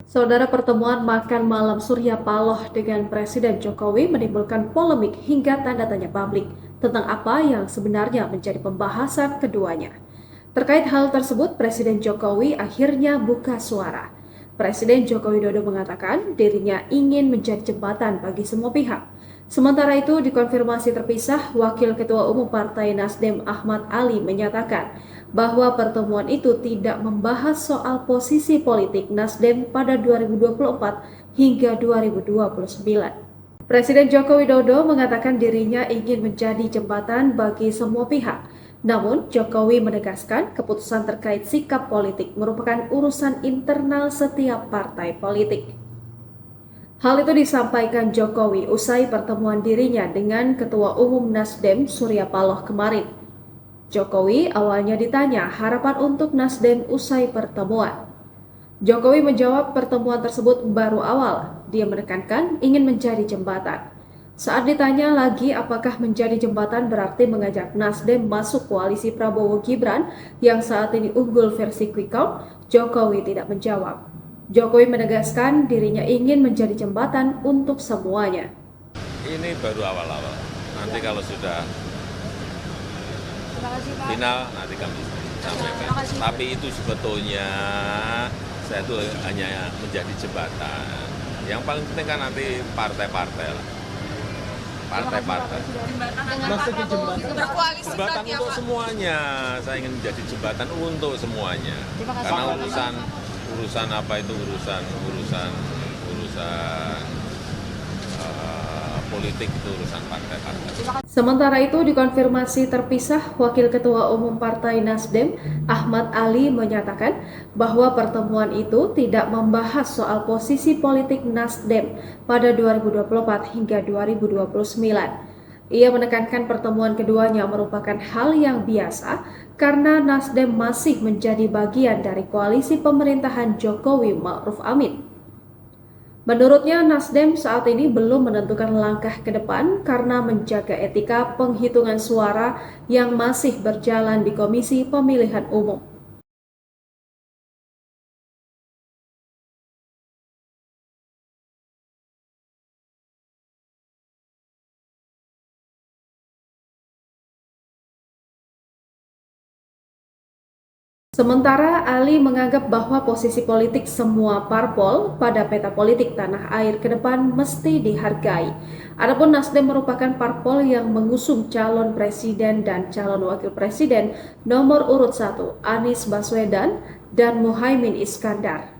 Saudara, pertemuan makan malam Surya Paloh dengan Presiden Jokowi menimbulkan polemik hingga tanda tanya publik tentang apa yang sebenarnya menjadi pembahasan keduanya. Terkait hal tersebut, Presiden Jokowi akhirnya buka suara. Presiden Joko Widodo mengatakan dirinya ingin menjadi jembatan bagi semua pihak. Sementara itu, dikonfirmasi terpisah, Wakil Ketua Umum Partai Nasdem Ahmad Ali menyatakan bahwa pertemuan itu tidak membahas soal posisi politik Nasdem pada 2024 hingga 2029. Presiden Joko Widodo mengatakan dirinya ingin menjadi jembatan bagi semua pihak. Namun, Jokowi menegaskan keputusan terkait sikap politik merupakan urusan internal setiap partai politik. Hal itu disampaikan Jokowi usai pertemuan dirinya dengan Ketua Umum Nasdem Surya Paloh kemarin. Jokowi awalnya ditanya harapan untuk Nasdem usai pertemuan. Jokowi menjawab pertemuan tersebut baru awal. Dia menekankan ingin menjadi jembatan. Saat ditanya lagi apakah menjadi jembatan berarti mengajak Nasdem masuk koalisi Prabowo Gibran yang saat ini unggul versi quick count, Jokowi tidak menjawab. Jokowi menegaskan dirinya ingin menjadi jembatan untuk semuanya. Ini baru awal-awal. Nanti kalau sudah final, nanti kami sampaikan. Tapi itu sebetulnya saya itu hanya menjadi jembatan. Yang paling penting kan nanti partai-partai lah. Partai-partai. Jembatan untuk semuanya. Saya ingin menjadi jembatan untuk semuanya. Karena urusan apa itu urusan politik itu urusan partai-partai. Sementara itu dikonfirmasi terpisah, Wakil Ketua Umum Partai Nasdem Ahmad Ali menyatakan bahwa pertemuan itu tidak membahas soal posisi politik Nasdem pada 2024 hingga 2029. Ia menekankan pertemuan keduanya merupakan hal yang biasa karena Nasdem masih menjadi bagian dari koalisi pemerintahan Jokowi Ma'ruf Amin. Menurutnya, Nasdem saat ini belum menentukan langkah ke depan karena menjaga etika penghitungan suara yang masih berjalan di Komisi Pemilihan Umum. Sementara Ali menganggap bahwa posisi politik semua parpol pada peta politik tanah air ke depan mesti dihargai. Adapun Nasdem merupakan parpol yang mengusung calon presiden dan calon wakil presiden nomor urut 1, Anies Baswedan dan Muhaimin Iskandar.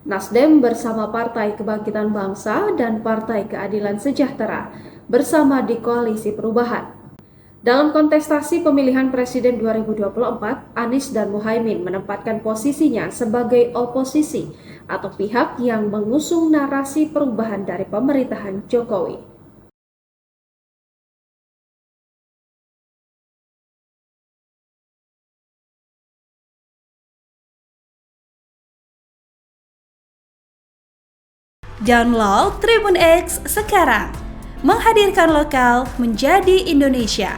Nasdem bersama Partai Kebangkitan Bangsa dan Partai Keadilan Sejahtera bersama di Koalisi Perubahan. Dalam kontestasi pemilihan Presiden 2024, Anies dan Muhaimin menempatkan posisinya sebagai oposisi atau pihak yang mengusung narasi perubahan dari pemerintahan Jokowi. Download Tribun X sekarang, menghadirkan lokal menjadi Indonesia.